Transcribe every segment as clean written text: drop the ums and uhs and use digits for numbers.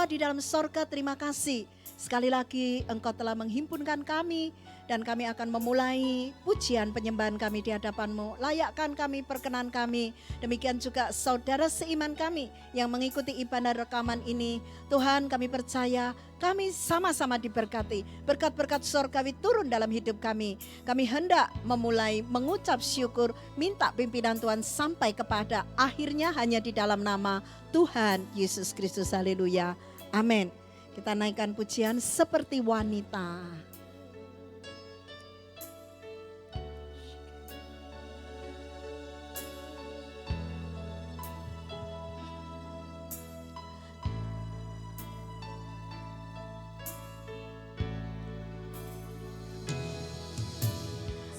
Bapa di dalam sorga, terima kasih. Sekali lagi Engkau telah menghimpunkan kami dan kami akan memulai pujian penyembahan kami di hadapan-Mu. Layakkan kami, perkenan kami. Demikian juga saudara seiman kami yang mengikuti ibadah rekaman ini. Tuhan, kami percaya kami sama-sama diberkati. Berkat-berkat surgawi turun dalam hidup kami. Kami hendak memulai mengucap syukur, minta pimpinan Tuhan sampai kepada akhirnya hanya di dalam nama Tuhan Yesus Kristus. Haleluya. Amin. Kita naikkan pujian seperti wanita.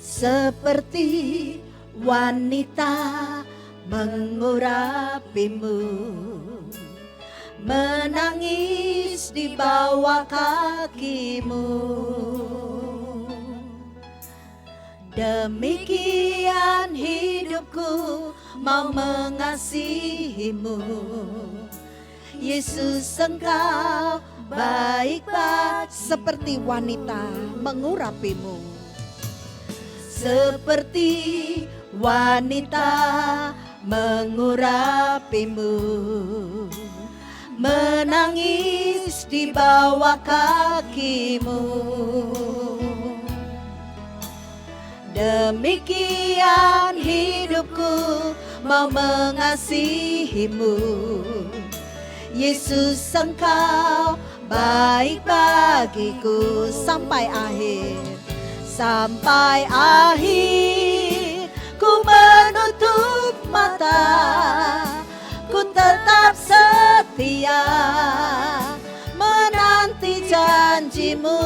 Seperti wanita mengurapimu, menangis di bawah kakimu. Demikian hidupku mau mengasihimu. Yesus, Engkau baik-baik, seperti wanita mengurapimu. Seperti wanita mengurapimu, menangis di bawah kakimu. Demikian hidupku mau mengasihimu. Yesus, Engkau baik bagiku sampai akhir. Sampai akhir ku menutup mata, ku tetap setia menanti janjimu.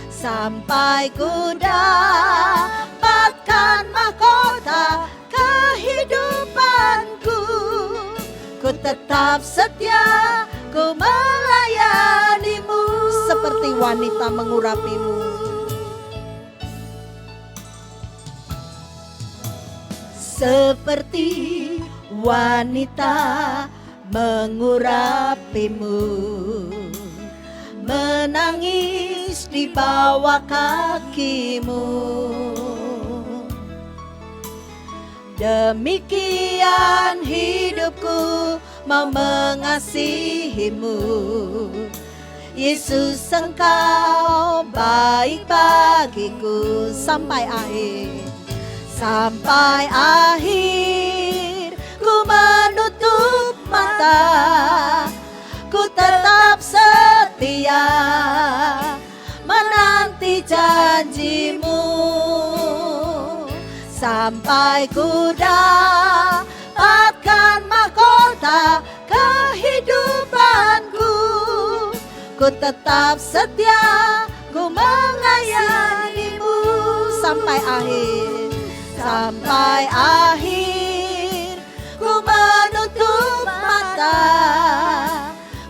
Sampai ku dapatkan mahkota kehidupanku, ku tetap setia, ku melayanimu. Seperti wanita mengurapimu. Seperti wanita mengurapimu, menangis di bawah kakimu. Demikian hidupku mau mengasihimu. Yesus, Engkau baik bagiku sampai akhir. Sampai akhir ku menutup mata, ku tetap setia menanti janjimu. Sampai ku dapatkan mahkota kehidupanku, ku tetap setia, ku melayanimu. Sampai akhir. Sampai akhir ku menutup mata,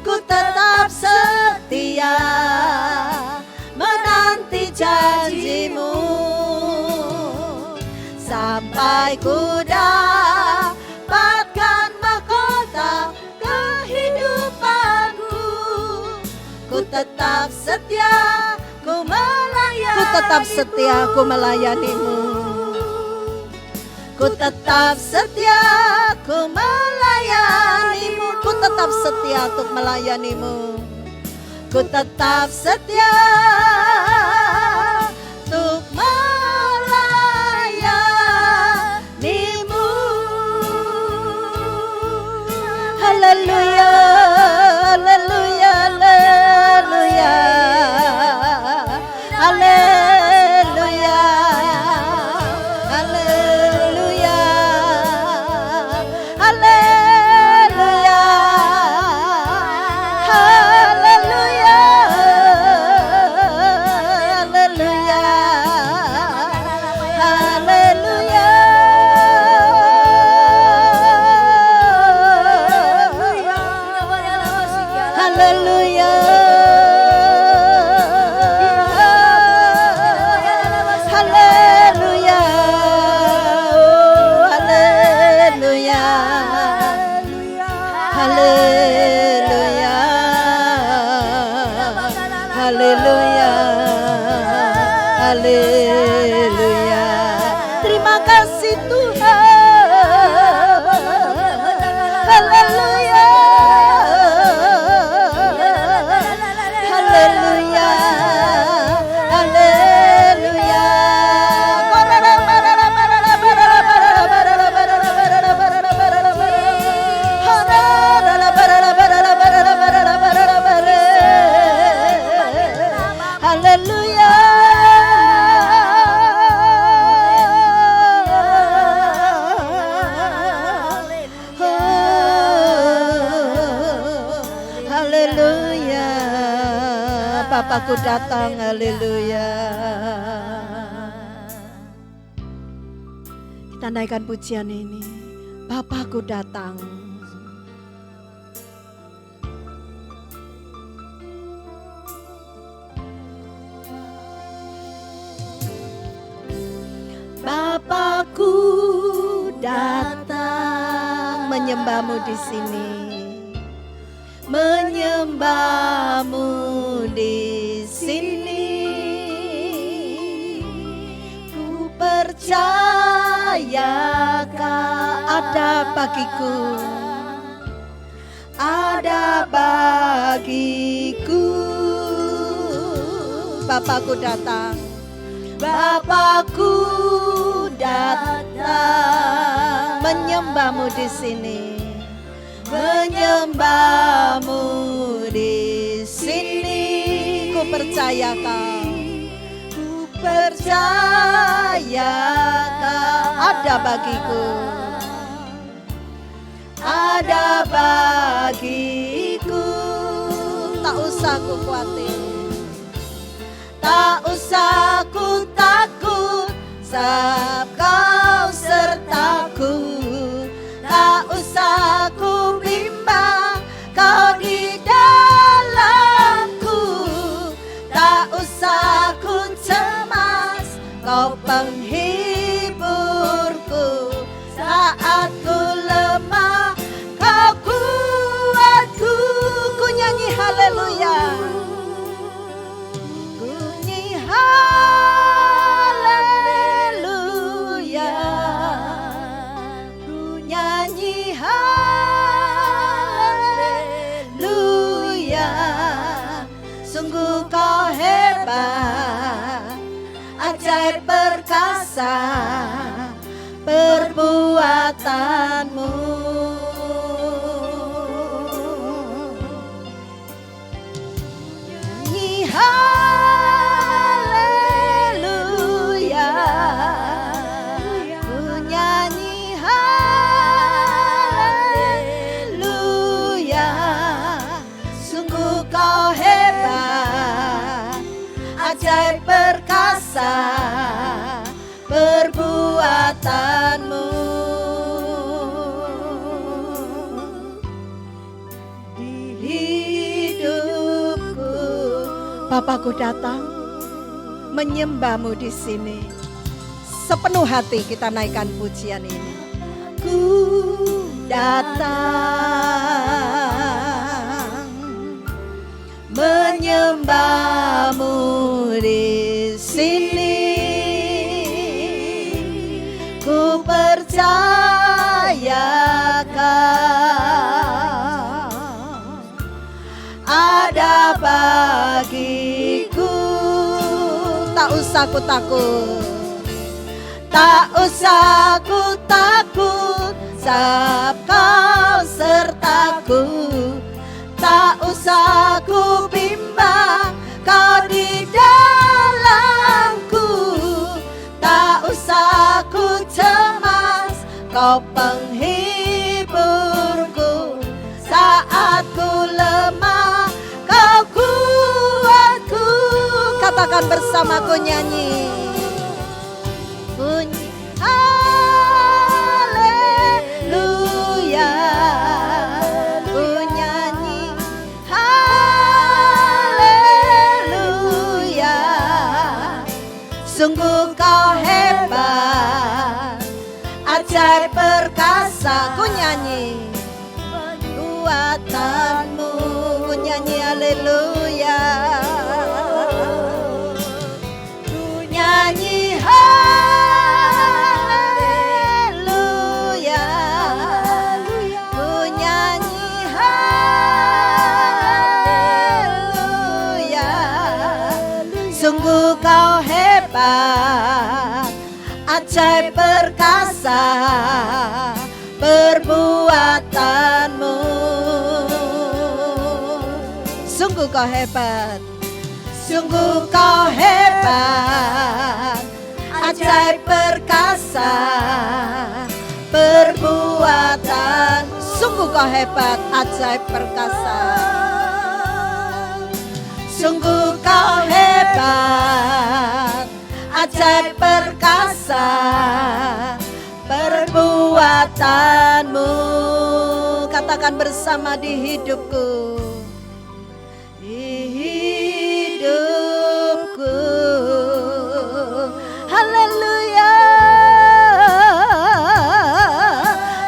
ku tetap setia menanti janjimu. Sampai ku dapatkan mahkota kehidupanku, ku tetap setia, ku melayanimu. Ku tetap setia, ku melayanimu. Ku tetap setia, ku melayanimu. Ku tetap setia untuk melayanimu. Ku tetap setia untuk melayanimu. Haleluya, haleluya, haleluya, haleluya. haleluya. Terima kasih Tuhan, haleluya, haleluya, haleluya. Haleluya. Haleluya. Bapakku datang, haleluya. Kita naikkan pujian ini. Bapakku datang. Bapakku datang, menyembahmu di sini, menyembahmu di sini. Ku percaya Kau ada bagiku, ada bagiku. Bapakku datang, Bapakku datang, menyembahmu di sini, menyembahmu di sini. Ku percaya Kau, ku percaya Kau ada bagiku, ada bagiku. Tak usah ku khawatir, tak usah ku takut, sebab Kau sertaku. Tak usah ku bimbang, Kau di dalamku. Tak usah ku cemas, Kau penghiburku. Saat ku lemah, Kau kuatku. Ku nyanyi haleluya, ku nyanyi haleluya, ku nyanyi haleluya. Sungguh Kau hebat, ajaib perkasa perbuatanmu. Nyanyi haleluya, ku nyanyi haleluya. Sungguh Kau hebat, ajaib perkasa perbuatanmu. Di hidupku, Bapakku datang, menyembahmu di sini. Sepenuh hati kita naikkan pujian ini. Ku datang, menyembahmu di sini. Ku percaya Kau ada bagiku. Tak usah ku takut, tak usah ku takut, sebab Kau sertaku. Tak usah ku bimbang, Kau di dalamku. Tak usah ku cemas, Kau penghiburku. Saat ku lemah, Kau kuatku. Katakan bersamaku, nyanyi. Bunyi haleluya, ku nyanyi haleluya. Sungguh Kau hebat, ajaib perkasa. Ku nyanyi kuatanmu, ku nyanyi haleluya, ku nyanyi Sungguh kau hebat, ajaib perkasa perbuatanmu. Sungguh kau hebat, sungguh kau hebat, ajaib perkasa perbuatan. Sungguh kau hebat, ajaib perkasa. Sungguh kau hebat, ajaib perkasa perbuatanmu. Katakan bersama, di hidupku, di hidupku. Haleluya,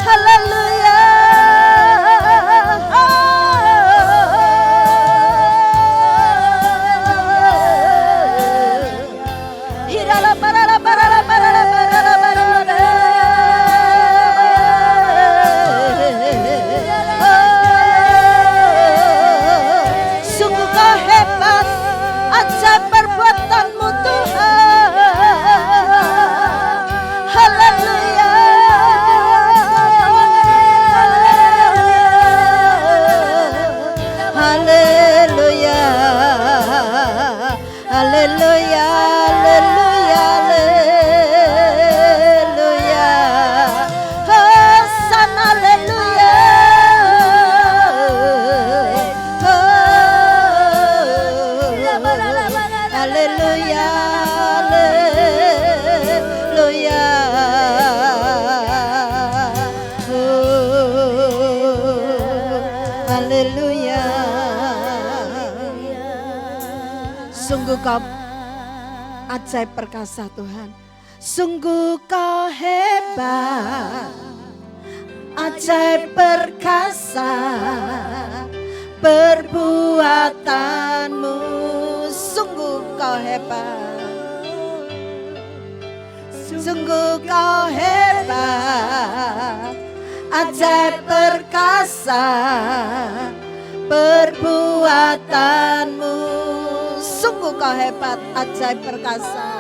haleluya. Sungguh kau hebat, ajaib perbuatanmu Tuhan. Haleluya, haleluya, haleluya, haleluya, haleluya. Hosana, haleluya. Haleluya, haleluya. Haleluya. Sungguh kau ajaib perkasa Tuhan. Sungguh kau hebat, ajaib perkasa perbuatanmu. Sungguh kau hebat, sungguh kau hebat, ajaib perkasa perbuatanmu. Sungguh kau hebat, ajaib perkasa.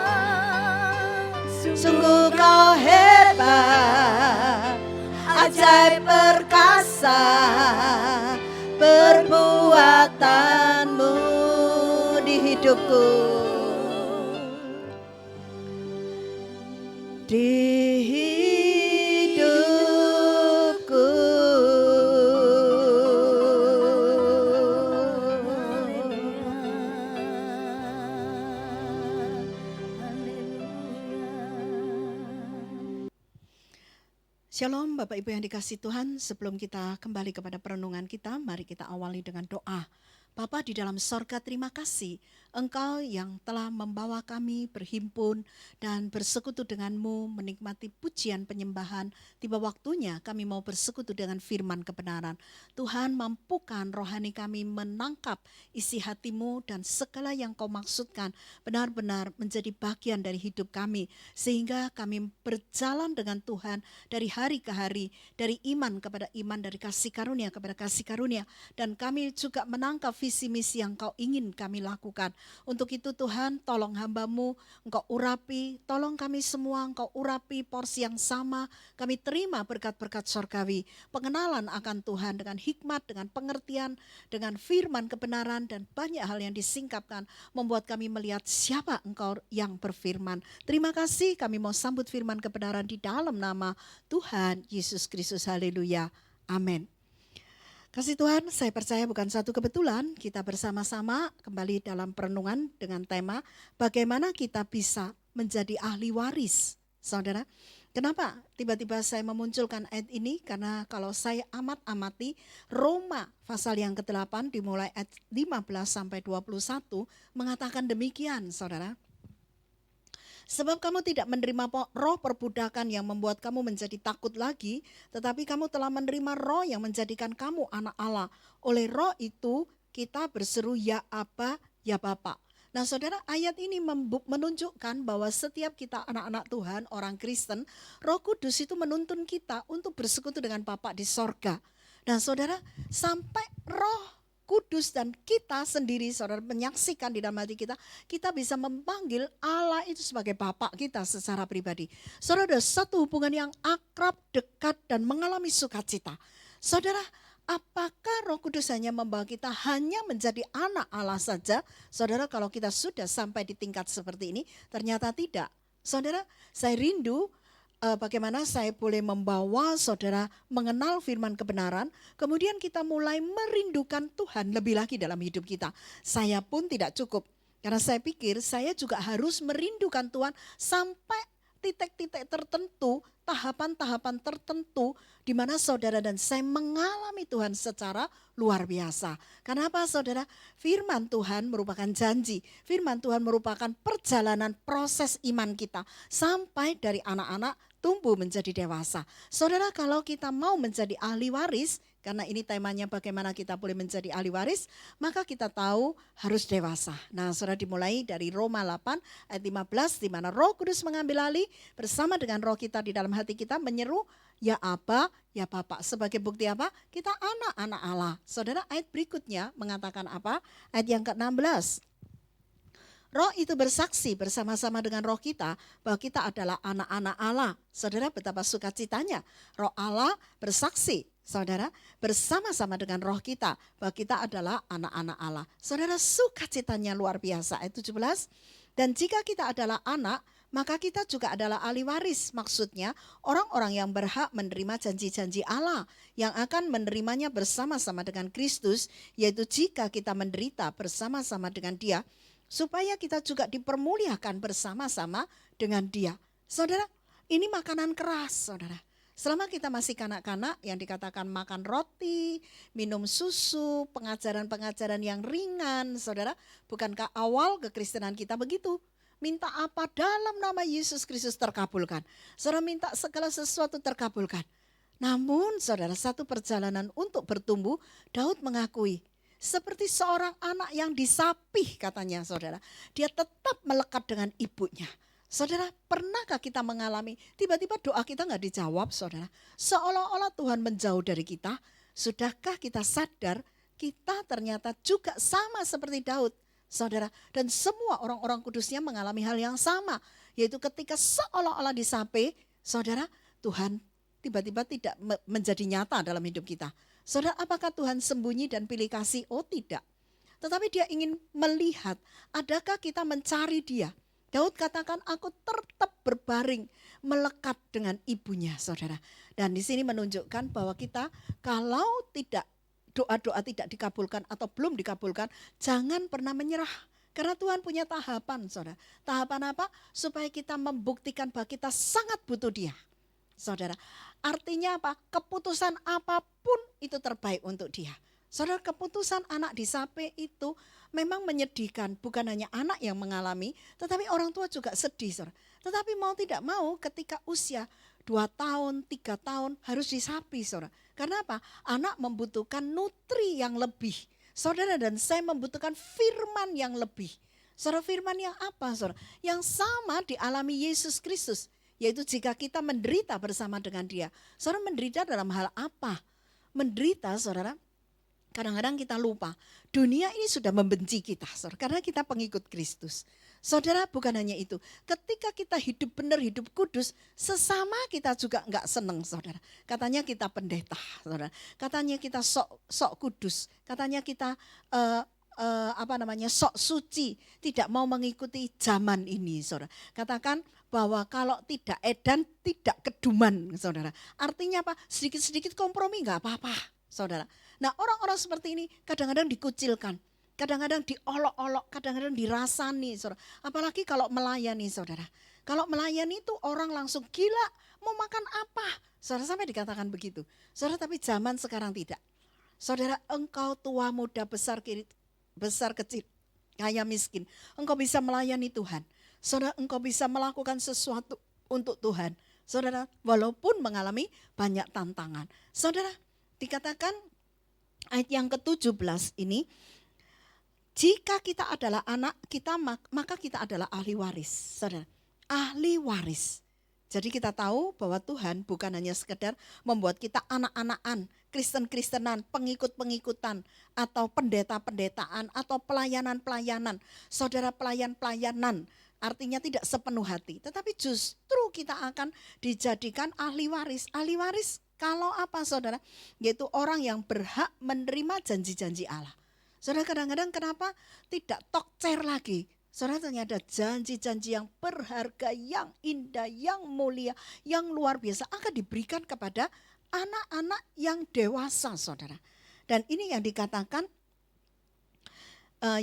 Sungguh kau hebat, ajaib perkasa perbuatanmu di hidupku, di hidupku. Shalom Bapak Ibu yang dikasihi Tuhan, sebelum kita kembali kepada perenungan kita, mari kita awali dengan doa. Bapa di dalam sorga, terima kasih Engkau yang telah membawa kami berhimpun dan bersekutu denganmu, menikmati pujian penyembahan. Tiba waktunya kami mau bersekutu dengan firman kebenaran. Tuhan, mampukan rohani kami menangkap isi hatimu dan segala yang kau maksudkan benar-benar menjadi bagian dari hidup kami. Sehingga kami berjalan dengan Tuhan dari hari ke hari, dari iman kepada iman, dari kasih karunia kepada kasih karunia. Dan kami juga menangkap visi misi yang kau ingin kami lakukan. Untuk itu Tuhan, tolong hamba-Mu, Engkau urapi, tolong kami semua, Engkau urapi porsi yang sama. Kami terima berkat-berkat surgawi, pengenalan akan Tuhan dengan hikmat, dengan pengertian, dengan firman kebenaran, dan banyak hal yang disingkapkan, membuat kami melihat siapa Engkau yang berfirman. Terima kasih, kami mau sambut firman kebenaran di dalam nama Tuhan Yesus Kristus. Haleluya. Amin. Kasih Tuhan, saya percaya bukan satu kebetulan kita bersama-sama kembali dalam perenungan dengan tema bagaimana kita bisa menjadi ahli waris. Saudara, kenapa tiba-tiba saya memunculkan ayat ini? Karena kalau saya amati Roma pasal yang ke-8 dimulai ayat 15 sampai 21 mengatakan demikian, saudara. Sebab kamu tidak menerima roh perbudakan yang membuat kamu menjadi takut lagi, tetapi kamu telah menerima roh yang menjadikan kamu anak Allah. Oleh roh itu kita berseru ya Aba, ya Bapa. Nah saudara, ayat ini menunjukkan bahwa setiap kita anak-anak Tuhan, orang Kristen, Roh Kudus itu menuntun kita untuk bersekutu dengan Bapa di sorga. Dan saudara, sampai Roh Kudus dan kita sendiri, saudara, menyaksikan di dalam hati kita bisa memanggil Allah itu sebagai Bapa kita secara pribadi. Saudara, ada satu hubungan yang akrab, dekat, dan mengalami sukacita. Saudara, apakah Roh Kudus hanya membawa kita hanya menjadi anak Allah saja? Saudara, kalau kita sudah sampai di tingkat seperti ini, ternyata tidak. Saudara, saya rindu bagaimana saya boleh membawa saudara mengenal firman kebenaran, kemudian kita mulai merindukan Tuhan lebih lagi dalam hidup kita. Saya pun tidak cukup, karena saya pikir saya juga harus merindukan Tuhan sampai titik-titik tertentu, tahapan-tahapan tertentu, di mana saudara dan saya mengalami Tuhan secara luar biasa. Kenapa saudara? Firman Tuhan merupakan janji, firman Tuhan merupakan perjalanan proses iman kita sampai dari anak-anak tumbuh menjadi dewasa. Saudara, kalau kita mau menjadi ahli waris, karena ini temanya bagaimana kita boleh menjadi ahli waris, maka kita tahu harus dewasa. Nah, saudara, dimulai dari Roma 8 ayat 15, di mana Roh Kudus mengambil alih bersama dengan roh kita di dalam hati kita menyeru, ya Aba, ya Bapa. Sebagai bukti apa? Kita anak-anak Allah. Saudara, ayat berikutnya mengatakan apa? Ayat yang ke-16. Roh itu bersaksi bersama-sama dengan roh kita bahwa kita adalah anak-anak Allah. Saudara, betapa sukacitanya. Roh Allah bersaksi, saudara, bersama-sama dengan roh kita bahwa kita adalah anak-anak Allah. Saudara, sukacitanya luar biasa. Ayat 17. Dan jika kita adalah anak, maka kita juga adalah ahli waris. Maksudnya orang-orang yang berhak menerima janji-janji Allah, yang akan menerimanya bersama-sama dengan Kristus, yaitu jika kita menderita bersama-sama dengan Dia, supaya kita juga dipermuliakan bersama-sama dengan Dia. Saudara, ini makanan keras, saudara. Selama kita masih kanak-kanak yang dikatakan makan roti, minum susu, pengajaran-pengajaran yang ringan, saudara. Bukankah awal kekristenan kita begitu? Minta apa dalam nama Yesus Kristus terkabulkan. Saudara, minta segala sesuatu terkabulkan. Namun saudara, satu perjalanan untuk bertumbuh, Daud mengakui, seperti seorang anak yang disapih katanya saudara. Dia tetap melekat dengan ibunya. Saudara, pernahkah kita mengalami tiba-tiba doa kita gak dijawab saudara? Seolah-olah Tuhan menjauh dari kita. Sudahkah kita sadar kita ternyata juga sama seperti Daud saudara. Dan semua orang-orang kudusnya mengalami hal yang sama. Yaitu ketika seolah-olah disapih saudara, Tuhan tiba-tiba tidak menjadi nyata dalam hidup kita. Saudara, apakah Tuhan sembunyi dan pilih kasih? Oh tidak. Tetapi Dia ingin melihat, adakah kita mencari Dia. Daud katakan, aku tetap berbaring melekat dengan ibunya, saudara. Dan di sini menunjukkan bahwa kita kalau tidak doa-doa tidak dikabulkan atau belum dikabulkan, jangan pernah menyerah. Karena Tuhan punya tahapan, saudara. Tahapan apa? Supaya kita membuktikan bahwa kita sangat butuh Dia. Saudara, artinya apa? Keputusan apapun itu terbaik untuk dia. Saudara, keputusan anak disapih itu memang menyedihkan. Bukan hanya anak yang mengalami, tetapi orang tua juga sedih. Saudara. Tetapi mau tidak mau ketika usia 2 tahun, 3 tahun harus disapih. Saudara. Karena apa? Anak membutuhkan nutri yang lebih. Saudara dan saya membutuhkan firman yang lebih. Saudara, firman yang apa? Saudara? Yang sama dialami Yesus Kristus. Yaitu jika kita menderita bersama dengan Dia. Saudara, menderita dalam hal apa? Menderita, saudara, kadang-kadang kita lupa. Dunia ini sudah membenci kita, saudara, karena kita pengikut Kristus. Saudara, bukan hanya itu. Ketika kita hidup benar, hidup kudus, sesama kita juga enggak senang, saudara. Katanya kita pendeta, saudara. Katanya kita sok kudus. Katanya kita sok suci, tidak mau mengikuti zaman ini, saudara. Katakan bahwa kalau tidak edan, tidak keduman, saudara. Artinya apa? Sedikit-sedikit kompromi enggak apa-apa, saudara. Nah, orang-orang seperti ini kadang-kadang dikucilkan, kadang-kadang diolok-olok, kadang-kadang dirasani, saudara. Apalagi kalau melayani, saudara. Kalau melayani itu orang langsung gila, mau makan apa? Saudara, sampai dikatakan begitu. Saudara, tapi zaman sekarang tidak. Saudara, engkau tua, muda, besar kecil, kaya miskin, engkau bisa melayani Tuhan. Saudara, engkau bisa melakukan sesuatu untuk Tuhan. Saudara, walaupun mengalami banyak tantangan. Saudara, dikatakan ayat yang ke-17 ini, jika kita adalah anak kita, maka kita adalah ahli waris. Saudara, ahli waris. Jadi kita tahu bahwa Tuhan bukan hanya sekedar membuat kita anak-anakan, Kristen-Kristenan, pengikut-pengikutan, atau pendeta-pendetaan, atau pelayanan-pelayanan, saudara pelayan-pelayanan, artinya tidak sepenuh hati. Tetapi justru kita akan dijadikan ahli waris. Ahli waris kalau apa saudara? Yaitu orang yang berhak menerima janji-janji Allah. Saudara kadang-kadang kenapa tidak tokcer lagi? Saudara ternyata janji-janji yang berharga, yang indah, yang mulia, yang luar biasa akan diberikan kepada anak-anak yang dewasa saudara. Dan ini yang dikatakan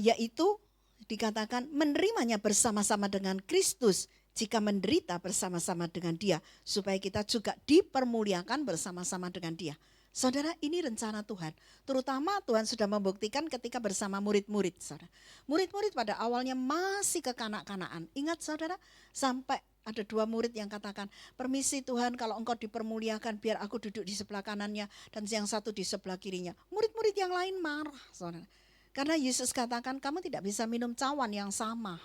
yaitu dikatakan menerimanya bersama-sama dengan Kristus jika menderita bersama-sama dengan Dia, supaya kita juga dipermuliakan bersama-sama dengan Dia. Saudara, ini rencana Tuhan. Terutama Tuhan sudah membuktikan ketika bersama murid-murid. Saudara, murid-murid pada awalnya masih kekanak-kanakan. Ingat saudara, sampai ada 2 murid yang katakan, permisi Tuhan kalau engkau dipermuliakan biar aku duduk di sebelah kanannya dan yang satu di sebelah kirinya. Murid-murid yang lain marah saudara. Karena Yesus katakan kamu tidak bisa minum cawan yang sama.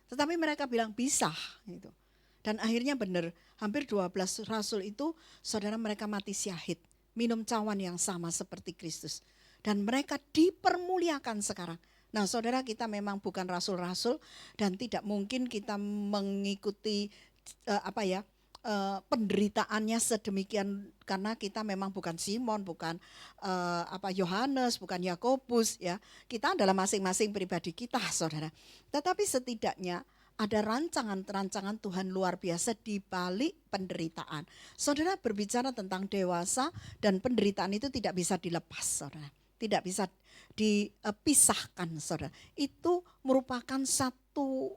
Tetapi mereka bilang bisa gitu. Dan akhirnya benar, hampir 12 rasul itu saudara mereka mati syahid. Minum cawan yang sama seperti Kristus. Dan mereka dipermuliakan sekarang. Nah saudara, kita memang bukan rasul-rasul dan tidak mungkin kita mengikuti penderitaannya sedemikian, karena kita memang bukan Simon, bukan Yohanes, bukan Yakobus ya. Kita adalah masing-masing pribadi kita saudara. Tetapi setidaknya ada rancangan-rancangan Tuhan luar biasa di balik penderitaan. Saudara, berbicara tentang dewasa dan penderitaan itu tidak bisa dilepas saudara. Tidak bisa dipisahkan saudara. Itu merupakan satu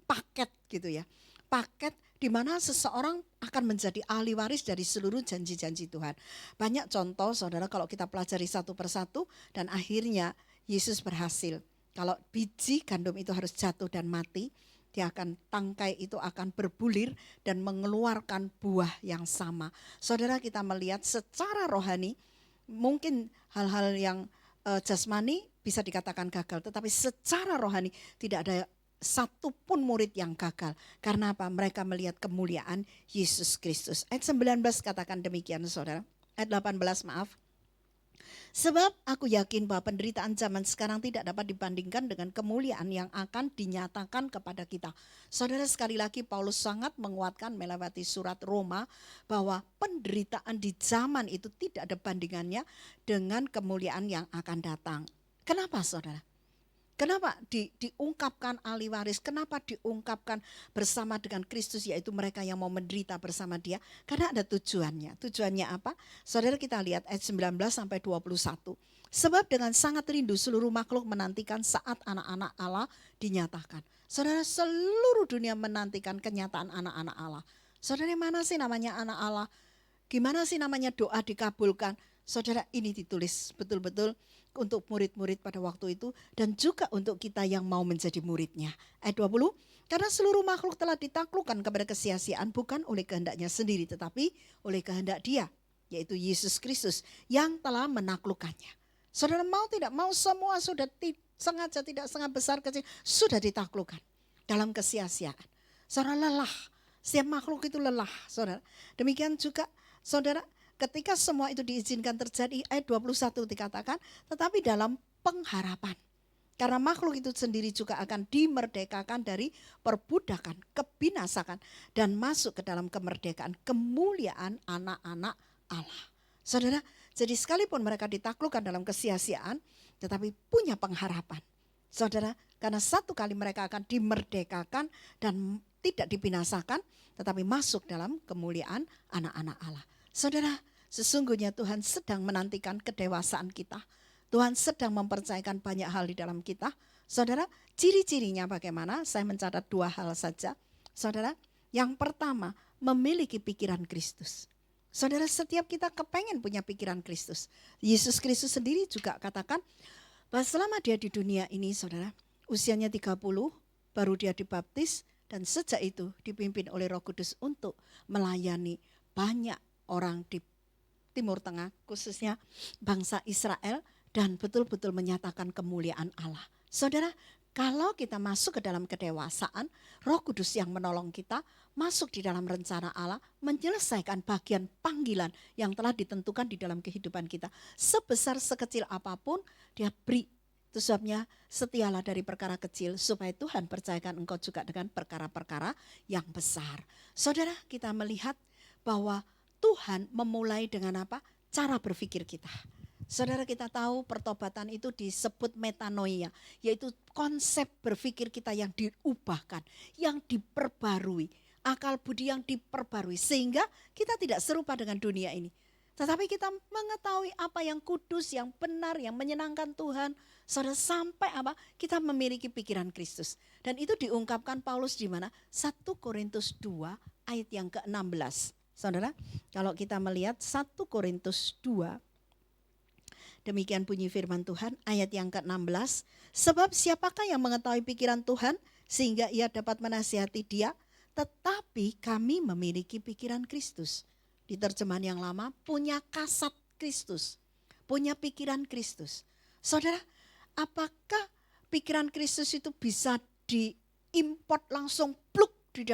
paket gitu ya. Paket di mana seseorang akan menjadi ahli waris dari seluruh janji-janji Tuhan. Banyak contoh saudara kalau kita pelajari satu persatu dan akhirnya Yesus berhasil. Kalau biji gandum itu harus jatuh dan mati, dia akan tangkai itu akan berbulir dan mengeluarkan buah yang sama. Saudara, kita melihat secara rohani mungkin hal-hal yang jasmani bisa dikatakan gagal, tetapi secara rohani tidak ada satupun murid yang gagal. Karena apa? Mereka melihat kemuliaan Yesus Kristus. Ayat 19 katakan demikian saudara. Ayat 18 maaf. Sebab aku yakin bahwa penderitaan zaman sekarang tidak dapat dibandingkan dengan kemuliaan yang akan dinyatakan kepada kita. Saudara, sekali lagi Paulus sangat menguatkan melewati surat Roma bahwa penderitaan di zaman itu tidak ada bandingannya dengan kemuliaan yang akan datang. Kenapa saudara? Kenapa diungkapkan ahli waris? Kenapa diungkapkan bersama dengan Kristus, yaitu mereka yang mau menderita bersama Dia? Karena ada tujuannya. Tujuannya apa? Saudara, kita lihat ayat 19 sampai 21. Sebab dengan sangat rindu seluruh makhluk menantikan saat anak-anak Allah dinyatakan. Saudara, seluruh dunia menantikan kenyataan anak-anak Allah. Saudara, mana sih namanya anak Allah? Gimana sih namanya doa dikabulkan? Saudara, ini ditulis betul-betul untuk murid-murid pada waktu itu dan juga untuk kita yang mau menjadi muridnya. Ayat 20, karena seluruh makhluk telah ditaklukkan kepada kesia-siaan bukan oleh kehendaknya sendiri tetapi oleh kehendak Dia, yaitu Yesus Kristus yang telah menaklukkannya. Saudara, mau tidak mau semua sudah sengaja tidak sengaja besar kecil sudah ditaklukkan dalam kesia-siaan. Saudara, lelah, setiap makhluk itu lelah saudara. Demikian juga saudara, ketika semua itu diizinkan terjadi, ayat 21 dikatakan, tetapi dalam pengharapan. Karena makhluk itu sendiri juga akan dimerdekakan dari perbudakan, kebinasakan, dan masuk ke dalam kemerdekaan, kemuliaan anak-anak Allah. Saudara, jadi sekalipun mereka ditaklukkan dalam kesia-siaan, tetapi punya pengharapan. Saudara, karena satu kali mereka akan dimerdekakan dan tidak dibinasakan, tetapi masuk dalam kemuliaan anak-anak Allah. Saudara, sesungguhnya Tuhan sedang menantikan kedewasaan kita. Tuhan sedang mempercayakan banyak hal di dalam kita. Saudara, ciri-cirinya bagaimana? Saya mencatat 2 hal saja. Saudara, yang pertama, memiliki pikiran Kristus. Saudara, setiap kita kepengen punya pikiran Kristus. Yesus Kristus sendiri juga katakan bahwa selama Dia di dunia ini, saudara, usianya 30, baru Dia dibaptis, dan sejak itu dipimpin oleh Roh Kudus untuk melayani banyak orang di Timur Tengah, khususnya bangsa Israel, dan betul-betul menyatakan kemuliaan Allah. Saudara, Kalau kita masuk ke dalam kedewasaan, Roh Kudus yang menolong kita masuk di dalam rencana Allah, menyelesaikan bagian panggilan yang telah ditentukan di dalam kehidupan kita. Sebesar sekecil apapun dia beri. Itu sebabnya setialah dari perkara kecil supaya Tuhan percayakan engkau juga dengan perkara-perkara yang besar. Saudara, kita melihat bahwa Tuhan memulai dengan apa? Cara berpikir kita. Saudara, kita tahu pertobatan itu disebut metanoia, yaitu konsep berpikir kita yang diubahkan, yang diperbarui, akal budi yang diperbarui, sehingga kita tidak serupa dengan dunia ini. Tetapi kita mengetahui apa yang kudus, yang benar, yang menyenangkan Tuhan. Saudara, sampai apa? Kita memiliki pikiran Kristus. Dan itu diungkapkan Paulus di mana? 1 Korintus 2 ayat yang ke-16. Saudara, kalau kita melihat 1 Korintus 2, demikian bunyi firman Tuhan ayat yang ke-16. Sebab siapakah yang mengetahui pikiran Tuhan sehingga ia dapat menasihati dia? Tetapi kami memiliki pikiran Kristus. Di terjemahan yang lama, punya kasat Kristus. Punya pikiran Kristus. Saudara, apakah pikiran Kristus itu bisa diimport langsung pluk di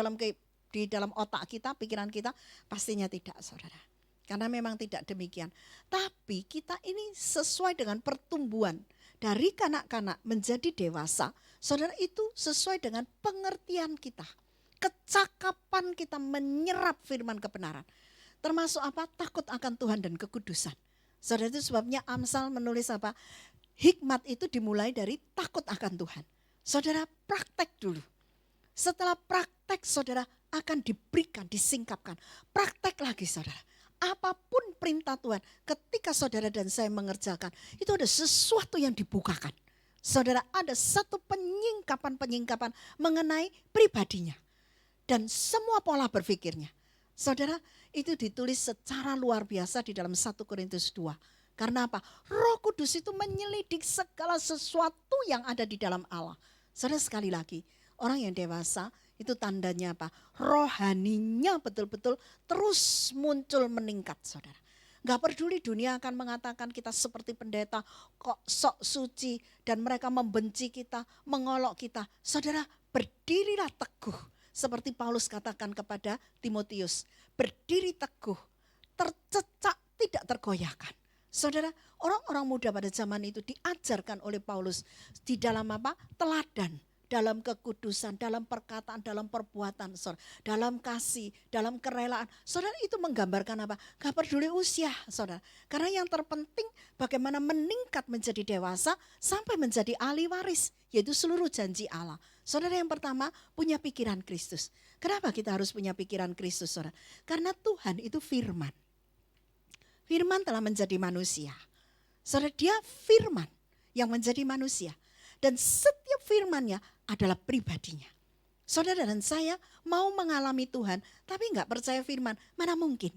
dalam otak kita, pikiran kita? Pastinya tidak, saudara. Karena memang tidak demikian. Tapi kita ini sesuai dengan pertumbuhan. Dari kanak-kanak menjadi dewasa. Saudara, itu sesuai dengan pengertian kita. Kecakapan kita menyerap firman kebenaran. Termasuk apa? Takut akan Tuhan dan kekudusan. Saudara, itu sebabnya Amsal menulis apa? Hikmat itu dimulai dari takut akan Tuhan. Saudara, praktek dulu. Setelah praktek, saudara akan diberikan, disingkapkan. Praktek lagi, saudara. Apapun perintah Tuhan, ketika saudara dan saya mengerjakan, itu ada sesuatu yang dibukakan. Saudara, ada satu penyingkapan mengenai pribadinya. Dan semua pola berpikirnya. Saudara, itu ditulis secara luar biasa di dalam 1 Korintus 2. Karena apa? Roh Kudus itu menyelidik segala sesuatu yang ada di dalam Allah. Saudara, sekali lagi, orang yang dewasa, itu tandanya apa? Rohaninya betul-betul terus muncul meningkat, saudara. Gak peduli dunia akan mengatakan kita seperti pendeta, kok sok suci, dan mereka membenci kita, mengolok kita. Saudara, berdirilah teguh. Seperti Paulus katakan kepada Timotius, berdiri teguh, tercecak, tidak tergoyahkan. Saudara, orang-orang muda pada zaman itu diajarkan oleh Paulus di dalam apa? Teladan. Dalam kekudusan, dalam perkataan, dalam perbuatan, saudara, dalam kasih, dalam kerelaan. Saudara, itu menggambarkan apa? Gak peduli usia, saudara. Karena yang terpenting bagaimana meningkat menjadi dewasa sampai menjadi ahli waris, yaitu seluruh janji Allah. Saudara, yang pertama punya pikiran Kristus. Kenapa kita harus punya pikiran Kristus, saudara? Karena Tuhan itu firman. Firman telah menjadi manusia. Saudara, dia firman yang menjadi manusia. Dan setiap firman-Nya adalah pribadinya. Saudara dan saya mau mengalami Tuhan, tapi enggak percaya firman, mana mungkin.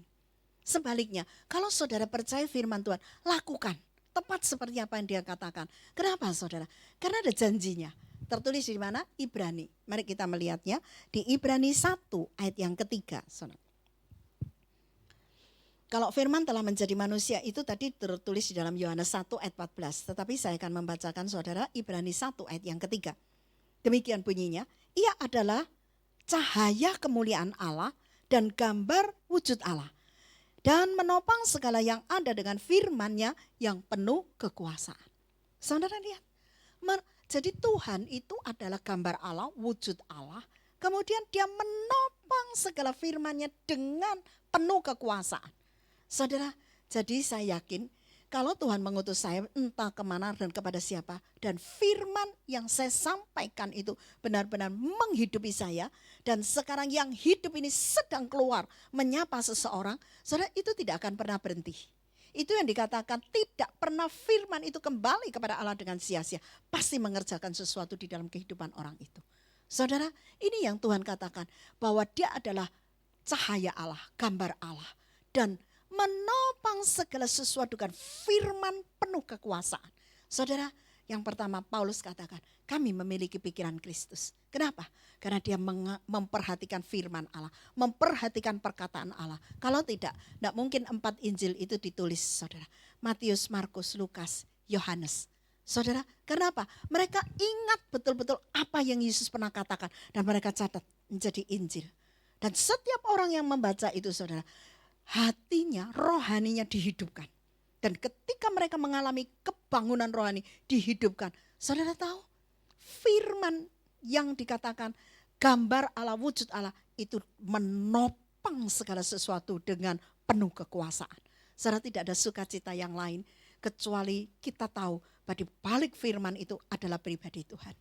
Sebaliknya, kalau saudara percaya firman Tuhan, lakukan. Tepat seperti apa yang dia katakan. Kenapa, saudara? Karena ada janjinya. Tertulis di mana? Ibrani. Mari kita melihatnya di Ibrani 1 ayat yang ketiga, saudara. Kalau firman telah menjadi manusia itu tadi tertulis di dalam Yohanes 1 ayat 14. Tetapi saya akan membacakan saudara Ibrani 1 ayat yang ketiga. Demikian bunyinya, ia adalah cahaya kemuliaan Allah dan gambar wujud Allah. Dan menopang segala yang ada dengan firman-Nya yang penuh kekuasaan. Saudara lihat, jadi Tuhan itu adalah gambar Allah, wujud Allah. Kemudian dia menopang segala firman-Nya dengan penuh kekuasaan. Saudara, jadi saya yakin kalau Tuhan mengutus saya entah kemana dan kepada siapa. Dan firman yang saya sampaikan itu benar-benar menghidupi saya. Dan sekarang yang hidup ini sedang keluar menyapa seseorang. Saudara, itu tidak akan pernah berhenti. Itu yang dikatakan tidak pernah firman itu kembali kepada Allah dengan sia-sia. Pasti mengerjakan sesuatu di dalam kehidupan orang itu. Saudara, ini yang Tuhan katakan bahwa dia adalah cahaya Allah, gambar Allah. Dan menopang segala sesuatu dengan firman penuh kekuasaan. Saudara, yang pertama Paulus katakan, kami memiliki pikiran Kristus. Kenapa? Karena dia memperhatikan firman Allah, memperhatikan perkataan Allah. Kalau tidak mungkin 4 Injil itu ditulis, saudara. Matius, Markus, Lukas, Yohanes. Saudara, kenapa? Mereka ingat betul-betul apa yang Yesus pernah katakan dan mereka catat menjadi Injil. Dan setiap orang yang membaca itu, saudara, hatinya, rohaninya dihidupkan. Dan ketika mereka mengalami kebangunan rohani dihidupkan, saudara tahu, firman yang dikatakan gambar Allah, wujud Allah itu menopang segala sesuatu dengan penuh kekuasaan. Saudara, tidak ada sukacita yang lain kecuali kita tahu bahwa di balik firman itu adalah pribadi Tuhan.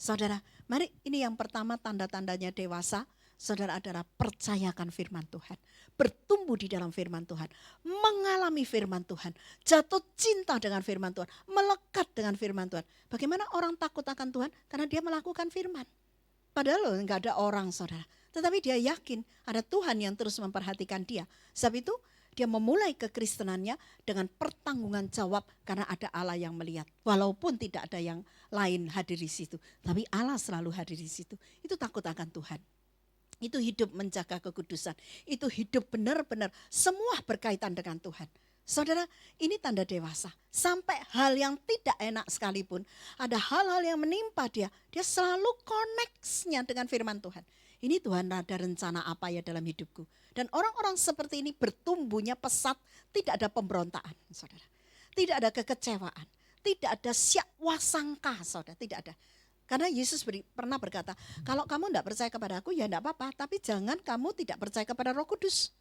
Saudara, mari ini yang pertama tanda-tandanya dewasa. Saudara adalah percayakan firman Tuhan. Bertumbuh di dalam firman Tuhan. Mengalami firman Tuhan. Jatuh cinta dengan firman Tuhan. Melekat dengan firman Tuhan. Bagaimana orang takut akan Tuhan? Karena dia melakukan firman. Padahal enggak ada orang, saudara. Tetapi dia yakin ada Tuhan yang terus memperhatikan dia. Sebab itu dia memulai kekristenannya dengan pertanggungan jawab karena ada Allah yang melihat. Walaupun tidak ada yang lain hadir di situ. Tapi Allah selalu hadir di situ. Itu takut akan Tuhan. Itu hidup menjaga kekudusan. Itu hidup benar-benar semua berkaitan dengan Tuhan. Saudara, ini tanda dewasa. Sampai hal yang tidak enak sekalipun, ada hal-hal yang menimpa dia, dia selalu koneksnya dengan firman Tuhan. Ini Tuhan ada rencana apa ya dalam hidupku. Dan orang-orang seperti ini bertumbuhnya pesat, tidak ada pemberontakan, saudara. Tidak ada kekecewaan, tidak ada syakwasangka, saudara, tidak ada. Karena Yesus pernah berkata, kalau kamu tidak percaya kepada aku ya tidak apa-apa, tapi jangan kamu tidak percaya kepada Roh Kudus.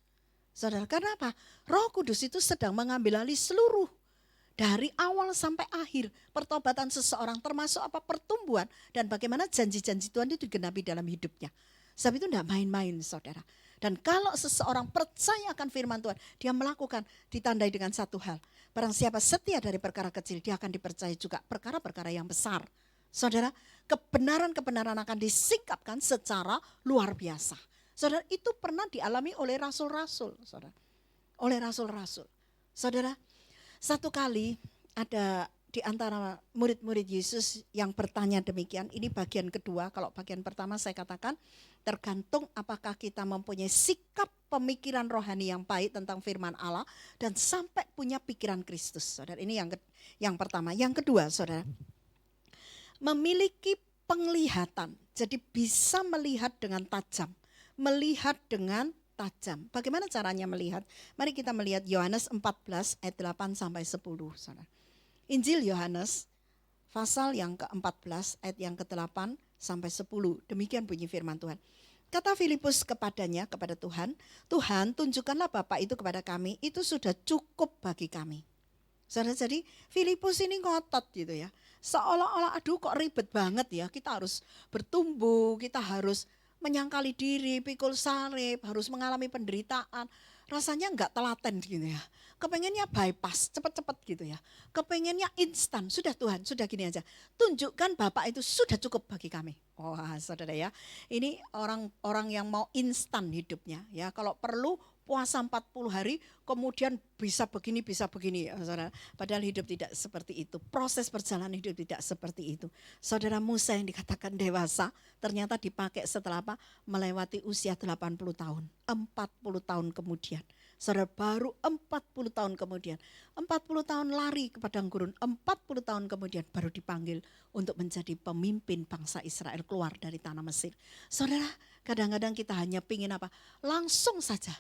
Saudara, karena apa? Roh Kudus itu sedang mengambil alih seluruh dari awal sampai akhir pertobatan seseorang, termasuk apa pertumbuhan dan bagaimana janji-janji Tuhan itu digenapi dalam hidupnya. Sebab itu tidak main-main, saudara. Dan kalau seseorang percaya akan firman Tuhan, dia melakukan, ditandai dengan satu hal. Barang siapa setia dari perkara kecil, dia akan dipercaya juga perkara-perkara yang besar. Saudara, kebenaran-kebenaran akan disingkapkan secara luar biasa. Saudara, itu pernah dialami oleh rasul-rasul, saudara. Oleh rasul-rasul. Saudara, satu kali ada di antara murid-murid Yesus yang bertanya demikian. Ini bagian kedua, kalau bagian pertama saya katakan tergantung apakah kita mempunyai sikap pemikiran rohani yang baik tentang firman Allah dan sampai punya pikiran Kristus. Saudara, ini yang pertama. Yang kedua, saudara, memiliki penglihatan. Jadi bisa melihat dengan tajam. Melihat dengan tajam. Bagaimana caranya melihat? Mari kita melihat Yohanes 14 ayat 8 sampai 10, saudara. Injil Yohanes pasal yang ke-14 ayat yang ke-8 sampai 10. Demikian bunyi firman Tuhan. Kata Filipus kepadanya, kepada Tuhan, Tuhan tunjukkanlah Bapa itu kepada kami, itu sudah cukup bagi kami. Saudara, jadi Filipus ini ngotot gitu ya. Seolah-olah aduh kok ribet banget ya, kita harus bertumbuh, kita harus menyangkali diri, pikul salib, harus mengalami penderitaan. Rasanya enggak telaten gitu ya. Kepengennya bypass, cepat-cepat gitu ya. Kepengennya instan, sudah Tuhan, sudah gini aja. Tunjukkan Bapak itu sudah cukup bagi kami. Wah, saudara ya, ini orang-orang yang mau instan hidupnya ya. Kalau perlu puasa 40 hari, kemudian bisa begini, ya, saudara. Padahal hidup tidak seperti itu. Proses perjalanan hidup tidak seperti itu. Saudara, Musa yang dikatakan dewasa, ternyata dipakai setelah apa? Melewati usia 80 tahun. 40 tahun kemudian. Saudara, baru 40 tahun kemudian. 40 tahun lari ke padang gurun. 40 tahun kemudian baru dipanggil untuk menjadi pemimpin bangsa Israel keluar dari tanah Mesir. Saudara, kadang-kadang kita hanya pingin apa? Langsung saja.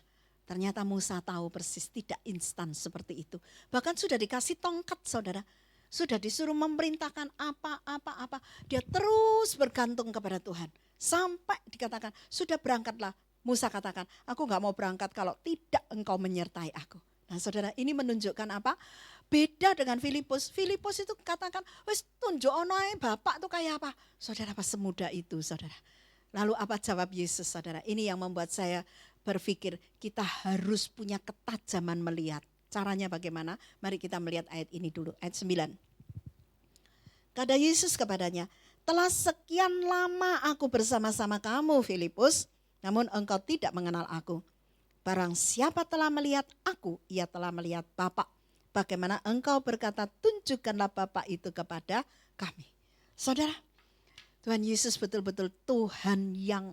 Ternyata Musa tahu persis tidak instan seperti itu. Bahkan sudah dikasih tongkat, saudara. Sudah disuruh memerintahkan apa. Dia terus bergantung kepada Tuhan. Sampai dikatakan, sudah berangkatlah. Musa katakan, aku gak mau berangkat kalau tidak engkau menyertai aku. Nah saudara, ini menunjukkan apa? Beda dengan Filipus. Filipus itu katakan, wis tunjuk onoe Bapak tuh kayak apa? Saudara, apa semudah itu, saudara? Lalu apa jawab Yesus, saudara? Ini yang membuat saya berpikir kita harus punya ketajaman melihat. Caranya bagaimana? Mari kita melihat ayat ini dulu, ayat 9. Kata Yesus kepadanya, telah sekian lama aku bersama-sama kamu, Filipus, namun engkau tidak mengenal aku. Barang siapa telah melihat aku, ia telah melihat Bapa. Bagaimana engkau berkata, tunjukkanlah Bapa itu kepada kami. Saudara, Tuhan Yesus betul-betul Tuhan yang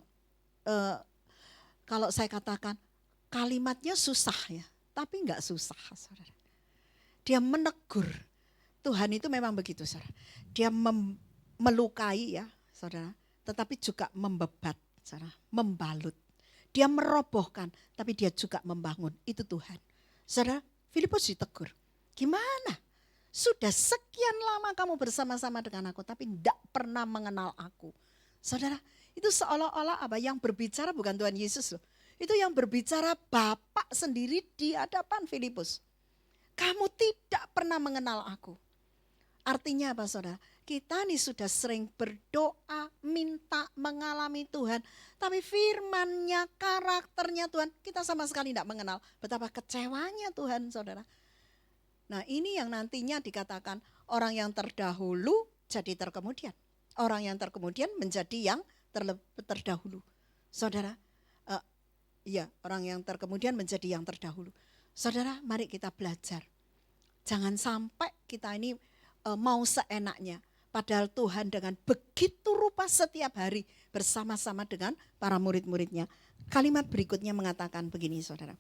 kalau saya katakan kalimatnya susah ya, tapi enggak susah, saudara. Dia menegur, Tuhan itu memang begitu, saudara. Dia melukai ya, saudara, tetapi juga membebat, saudara, membalut. Dia merobohkan, tapi dia juga membangun. Itu Tuhan. Saudara, Filipus ditegur. Gimana? Sudah sekian lama kamu bersama-sama dengan aku, tapi tidak pernah mengenal aku. Saudara, itu seolah-olah apa yang berbicara bukan Tuhan Yesus loh. Itu yang berbicara Bapak sendiri di hadapan Filipus. Kamu tidak pernah mengenal aku. Artinya apa, saudara? Kita nih sudah sering berdoa, minta mengalami Tuhan. Tapi firman-Nya, karakternya Tuhan, kita sama sekali tidak mengenal. Betapa kecewanya Tuhan, saudara. Nah, ini yang nantinya dikatakan orang yang terdahulu jadi terkemudian. Orang yang terkemudian menjadi yang terdahulu. Saudara, orang yang terkemudian menjadi yang terdahulu. Saudara, mari kita belajar. Jangan sampai kita ini mau seenaknya. Padahal Tuhan dengan begitu rupa setiap hari bersama-sama dengan para murid-muridnya. Kalimat berikutnya mengatakan begini, saudara.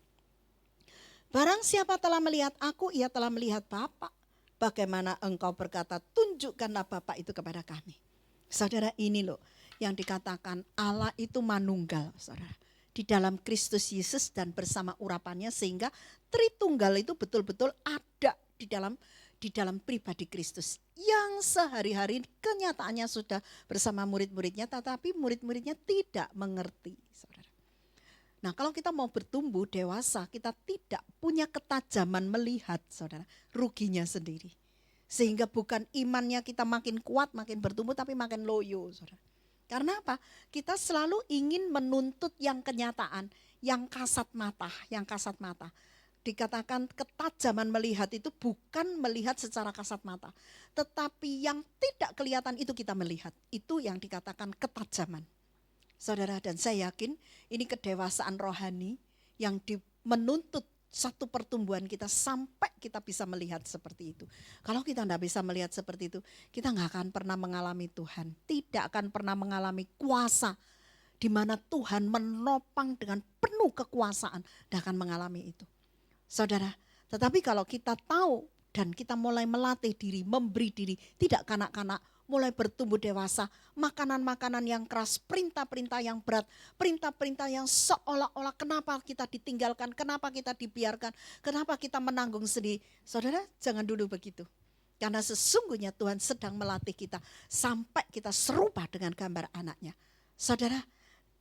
Barang siapa telah melihat aku, ia telah melihat Bapa. Bagaimana engkau berkata, tunjukkanlah Bapa itu kepada kami. Saudara, ini loh yang dikatakan Allah itu manunggal, saudara. Di dalam Kristus Yesus dan bersama urapannya, sehingga Tritunggal itu betul-betul ada di dalam pribadi Kristus. Yang sehari-hari kenyataannya sudah bersama murid-muridnya, tetapi murid-muridnya tidak mengerti, saudara. Nah, kalau kita mau bertumbuh dewasa, kita tidak punya ketajaman melihat, saudara, ruginya sendiri. Sehingga bukan imannya kita makin kuat, makin bertumbuh, tapi makin loyo, saudara. Karena apa? Kita selalu ingin menuntut yang kenyataan, yang kasat mata, Dikatakan ketajaman melihat itu bukan melihat secara kasat mata, tetapi yang tidak kelihatan itu kita melihat. Itu yang dikatakan ketajaman. Saudara, dan saya yakin ini kedewasaan rohani yang menuntut satu pertumbuhan kita sampai kita bisa melihat seperti itu. Kalau kita tidak bisa melihat seperti itu, kita nggak akan pernah mengalami Tuhan. Tidak akan pernah mengalami kuasa di mana Tuhan menopang dengan penuh kekuasaan, tidak akan mengalami itu. Saudara, tetapi kalau kita tahu dan kita mulai melatih diri, memberi diri, tidak kanak-kanak, mulai bertumbuh dewasa, makanan-makanan yang keras, perintah-perintah yang berat, perintah-perintah yang seolah-olah kenapa kita ditinggalkan, kenapa kita dibiarkan, kenapa kita menanggung sendiri. Saudara, jangan dulu begitu. Karena sesungguhnya Tuhan sedang melatih kita sampai kita serupa dengan gambar anaknya. Saudara,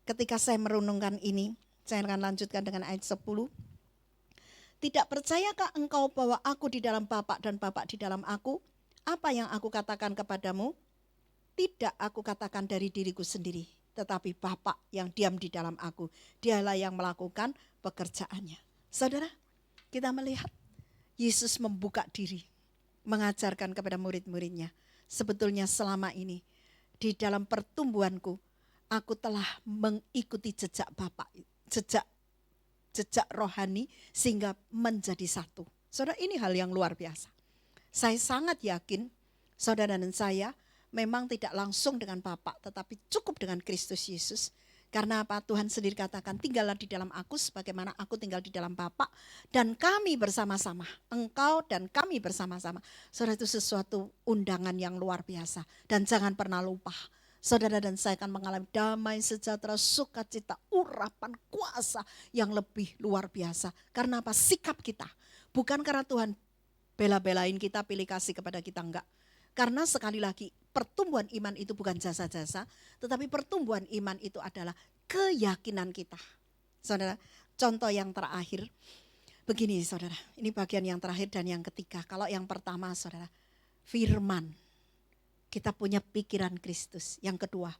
ketika saya merenungkan ini, saya akan lanjutkan dengan ayat 10. Tidak percayakah engkau bahwa aku di dalam Bapa dan Bapa di dalam aku? Apa yang aku katakan kepadamu, tidak aku katakan dari diriku sendiri, tetapi Bapa yang diam di dalam aku, dialah yang melakukan pekerjaannya. Saudara, kita melihat Yesus membuka diri, mengajarkan kepada murid-muridnya. Sebetulnya selama ini, di dalam pertumbuhanku, aku telah mengikuti jejak Bapa, jejak rohani, sehingga menjadi satu. Saudara, ini hal yang luar biasa. Saya sangat yakin saudara dan saya memang tidak langsung dengan Bapa, tetapi cukup dengan Kristus Yesus. Karena apa? Tuhan sendiri katakan, tinggallah di dalam aku sebagaimana aku tinggal di dalam Bapa, dan kami bersama-sama, engkau dan kami bersama-sama. Saudara, itu sesuatu undangan yang luar biasa. Dan jangan pernah lupa, saudara dan saya akan mengalami damai, sejahtera, sukacita, urapan, kuasa yang lebih luar biasa. Karena apa? Sikap kita. Bukan karena Tuhan bela-belain kita, pilih kasih kepada kita, enggak. Karena sekali lagi pertumbuhan iman itu bukan jasa-jasa, tetapi pertumbuhan iman itu adalah keyakinan kita. Saudara, contoh yang terakhir, begini saudara, ini bagian yang terakhir dan yang ketiga. Kalau yang pertama saudara, firman, kita punya pikiran Kristus. Yang kedua,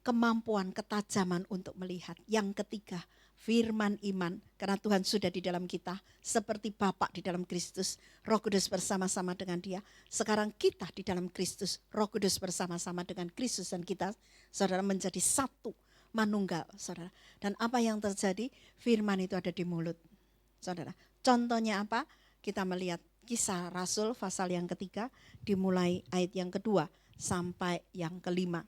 kemampuan, ketajaman untuk melihat. Yang ketiga, firman iman, karena Tuhan sudah di dalam kita, seperti Bapa di dalam Kristus, Roh Kudus bersama-sama dengan Dia. Sekarang kita di dalam Kristus, Roh Kudus bersama-sama dengan Kristus, dan kita, saudara, menjadi satu, manunggal, saudara. Dan apa yang terjadi? Firman itu ada di mulut, saudara. Contohnya apa? Kita melihat Kisah Rasul pasal yang ketiga, dimulai ayat yang kedua sampai yang kelima.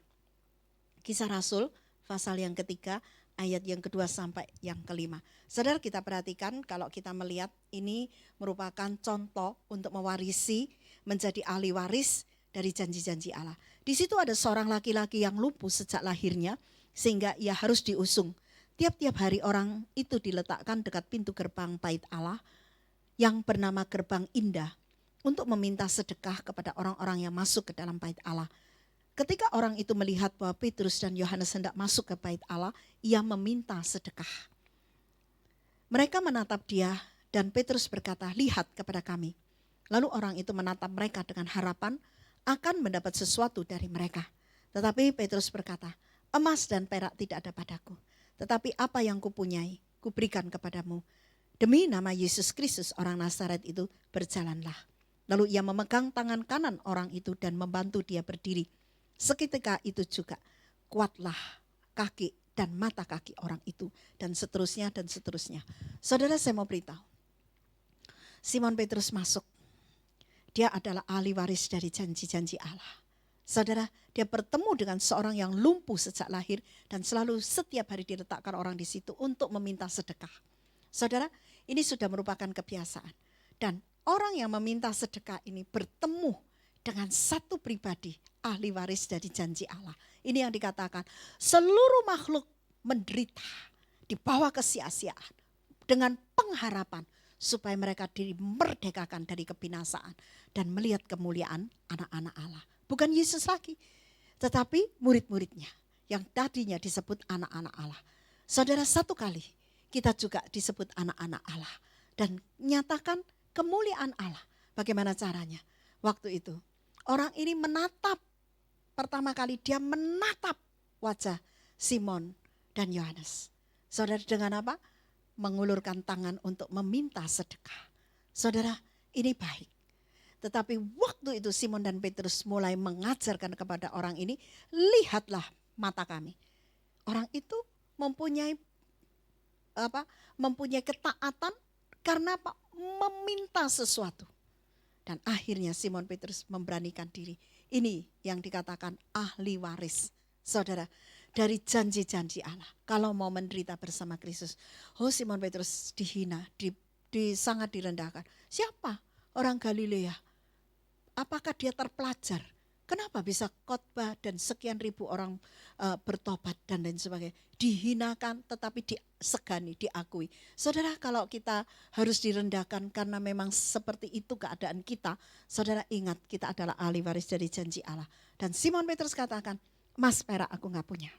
Kisah Rasul pasal yang ketiga, ayat yang kedua sampai yang kelima. Saudara, kita perhatikan kalau kita melihat ini merupakan contoh untuk mewarisi menjadi ahli waris dari janji-janji Allah. Di situ ada seorang laki-laki yang lumpuh sejak lahirnya sehingga ia harus diusung. Tiap-tiap hari orang itu diletakkan dekat pintu gerbang bait Allah yang bernama Gerbang Indah untuk meminta sedekah kepada orang-orang yang masuk ke dalam bait Allah. Ketika orang itu melihat bahwa Petrus dan Yohanes hendak masuk ke bait Allah, ia meminta sedekah. Mereka menatap dia dan Petrus berkata, "Lihat kepada kami." Lalu orang itu menatap mereka dengan harapan akan mendapat sesuatu dari mereka. Tetapi Petrus berkata, "Emas dan perak tidak ada padaku, tetapi apa yang kupunyai, kuberikan kepadamu. Demi nama Yesus Kristus orang Nazaret itu, berjalanlah." Lalu ia memegang tangan kanan orang itu dan membantu dia berdiri. Seketika itu juga kuatlah kaki dan mata kaki orang itu, dan seterusnya dan seterusnya. Saudara, saya mau beritahu, Simon Petrus masuk. Dia adalah ahli waris dari janji-janji Allah. Saudara, dia bertemu dengan seorang yang lumpuh sejak lahir dan selalu setiap hari diletakkan orang di situ untuk meminta sedekah. Saudara, ini sudah merupakan kebiasaan. Dan orang yang meminta sedekah ini bertemu dengan satu pribadi, ahli waris dari janji Allah. Ini yang dikatakan, seluruh makhluk menderita di bawah kesia-siaan dengan pengharapan supaya mereka dimerdekakan dari kebinasaan dan melihat kemuliaan anak-anak Allah. Bukan Yesus lagi, tetapi murid-muridnya yang tadinya disebut anak-anak Allah. Saudara, satu kali kita juga disebut anak-anak Allah dan nyatakan kemuliaan Allah. Bagaimana caranya? Waktu itu orang ini menatap, pertama kali dia menatap wajah Simon dan Yohanes. Saudara, dengan apa? Mengulurkan tangan untuk meminta sedekah. Saudara, ini baik. Tetapi waktu itu Simon dan Petrus mulai mengajarkan kepada orang ini, lihatlah mata kami. Orang itu mempunyai ketaatan karena apa? Meminta sesuatu. Dan akhirnya Simon Petrus memberanikan diri. Ini yang dikatakan ahli waris. Saudara, dari janji-janji Allah. Kalau mau menderita bersama Kristus. Oh, Simon Petrus dihina, sangat direndahkan. Siapa? Orang Galilea. Apakah dia terpelajar? Kenapa bisa khotbah dan sekian ribu orang bertobat dan lain sebagainya. Dihinakan tetapi disegani, diakui. Saudara, kalau kita harus direndahkan karena memang seperti itu keadaan kita. Saudara, ingat kita adalah ahli waris dari janji Allah. Dan Simon Petrus katakan, emas perak aku gak punya.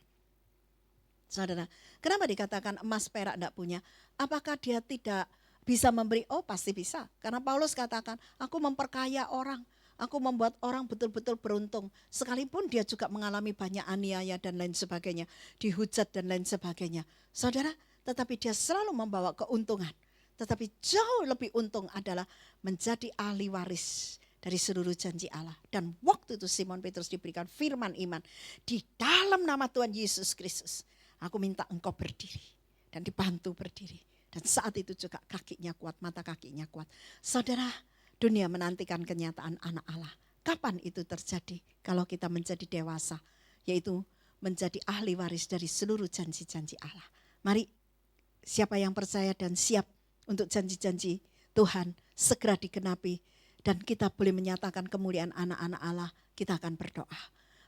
Saudara, kenapa dikatakan emas perak gak punya? Apakah dia tidak bisa memberi? Oh, pasti bisa. Karena Paulus katakan, aku memperkaya orang. Aku membuat orang betul-betul beruntung. Sekalipun dia juga mengalami banyak aniaya dan lain sebagainya. Dihujat dan lain sebagainya. Saudara, tetapi dia selalu membawa keuntungan. Tetapi jauh lebih untung adalah menjadi ahli waris dari seluruh janji Allah. Dan waktu itu Simon Petrus diberikan firman iman. Di dalam nama Tuhan Yesus Kristus, aku minta engkau berdiri. Dan dibantu berdiri. Dan saat itu juga kakinya kuat, mata kakinya kuat. Saudara, dunia menantikan kenyataan anak Allah. Kapan itu terjadi? Kalau kita menjadi dewasa, yaitu menjadi ahli waris dari seluruh janji-janji Allah. Mari, siapa yang percaya dan siap untuk janji-janji Tuhan segera digenapi, dan kita boleh menyatakan kemuliaan anak-anak Allah, kita akan berdoa.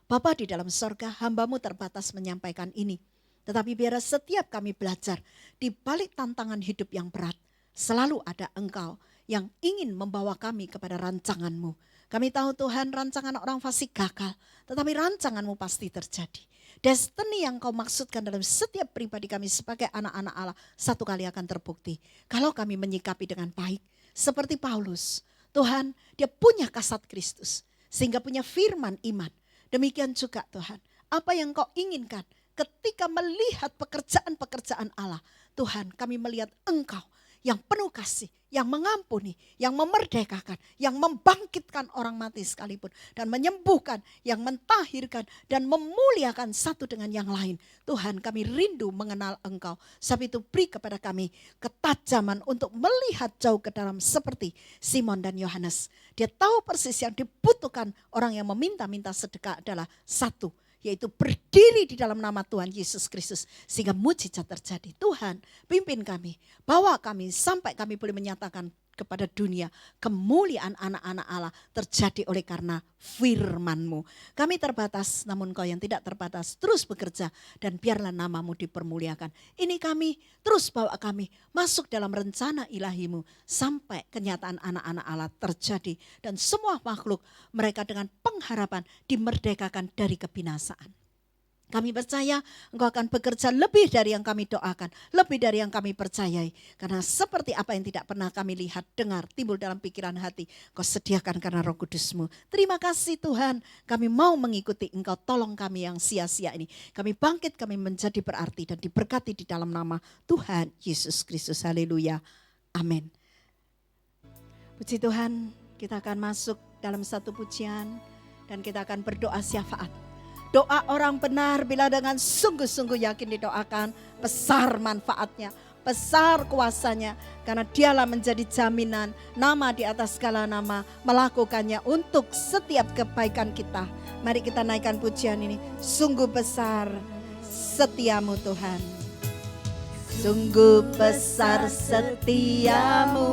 Bapa di dalam sorga, hamba-Mu terbatas menyampaikan ini. Tetapi biar setiap kami belajar, di balik tantangan hidup yang berat, selalu ada Engkau yang ingin membawa kami kepada rancangan-Mu. Kami tahu Tuhan, rancangan orang pasti gagal, tetapi rancangan-Mu pasti terjadi. Destiny yang Kau maksudkan dalam setiap pribadi kami sebagai anak-anak Allah satu kali akan terbukti. Kalau kami menyikapi dengan baik, seperti Paulus, Tuhan, dia punya kasat Kristus, sehingga punya firman iman. Demikian juga Tuhan, apa yang Kau inginkan ketika melihat pekerjaan-pekerjaan Allah, Tuhan, kami melihat Engkau yang penuh kasih, yang mengampuni, yang memerdekakan, yang membangkitkan orang mati sekalipun, dan menyembuhkan, yang mentahirkan, dan memuliakan satu dengan yang lain. Tuhan, kami rindu mengenal Engkau. Sebab itu beri kepada kami ketajaman untuk melihat jauh ke dalam seperti Simon dan Yohanes. Dia tahu persis yang dibutuhkan orang yang meminta-minta sedekah adalah satu, yaitu berdiri di dalam nama Tuhan Yesus Kristus sehingga mujizat terjadi. Tuhan, pimpin kami, bawa kami sampai kami boleh menyatakan kepada dunia. Kemuliaan anak-anak Allah terjadi oleh karena firman-Mu. Kami terbatas, namun Kau yang tidak terbatas terus bekerja, dan biarlah nama-Mu dipermuliakan. Ini kami, terus bawa kami masuk dalam rencana ilahi-Mu sampai kenyataan anak-anak Allah terjadi. Dan semua makhluk mereka dengan pengharapan dimerdekakan dari kebinasaan. Kami percaya Engkau akan bekerja lebih dari yang kami doakan, lebih dari yang kami percayai. Karena seperti apa yang tidak pernah kami lihat, dengar, timbul dalam pikiran hati, Kau sediakan karena Roh Kudus-Mu. Terima kasih Tuhan, kami mau mengikuti Engkau, tolong kami yang sia-sia ini. Kami bangkit, kami menjadi berarti dan diberkati di dalam nama Tuhan Yesus Kristus. Haleluya. Amin. Puji Tuhan, kita akan masuk dalam satu pujian dan kita akan berdoa syafaat. Doa orang benar bila dengan sungguh-sungguh yakin didoakan, besar manfaatnya, besar kuasanya. Karena dialah menjadi jaminan, nama di atas segala nama, melakukannya untuk setiap kebaikan kita. Mari kita naikkan pujian ini. Sungguh besar setiamu Tuhan. Sungguh besar setiamu,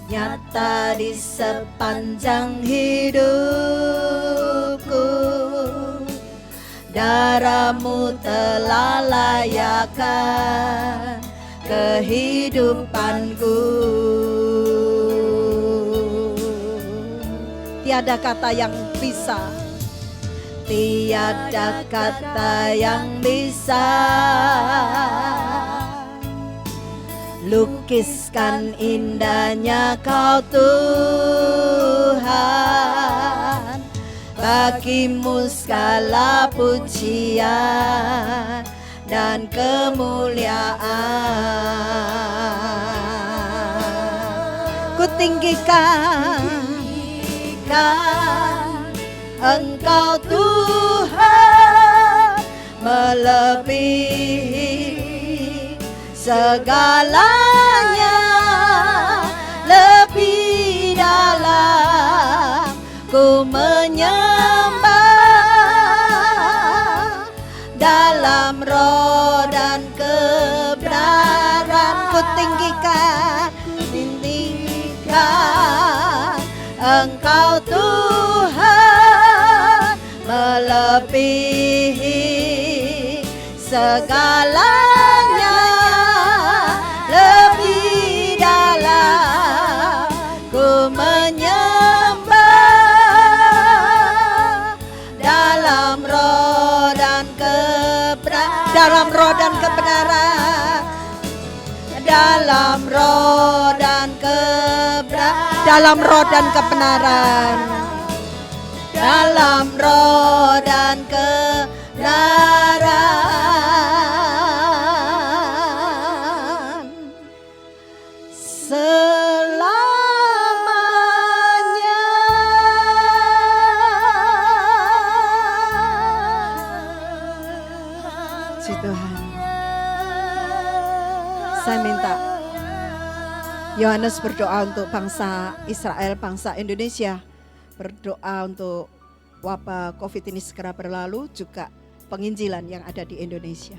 nyata di sepanjang hidupku. Darah-Mu telah layakkan kehidupanku. Tiada kata yang bisa, tiada kata yang bisa lukiskan indahnya Kau Tuhan. Bagi-Mu segala pujian dan kemuliaan. Ku tinggikan Engkau Tuhan, melebihi segalanya, lebih dalam ku menyembah, dalam roh dan kebenaran. Ku tinggikan Engkau Tuhan, melebihi segalanya, lebih dalam ku menyembah, dalam roh dan kebenaran, dalam roh dan kebenaran, dalam roh dan kebenaran, dalam roh dan kebenaran, dalam roh dan kebenaran selamanya. Puji Tuhan. Saya minta Yohanes berdoa untuk bangsa Israel, bangsa Indonesia. Berdoa untuk wabah COVID ini segera berlalu, juga penginjilan yang ada di Indonesia.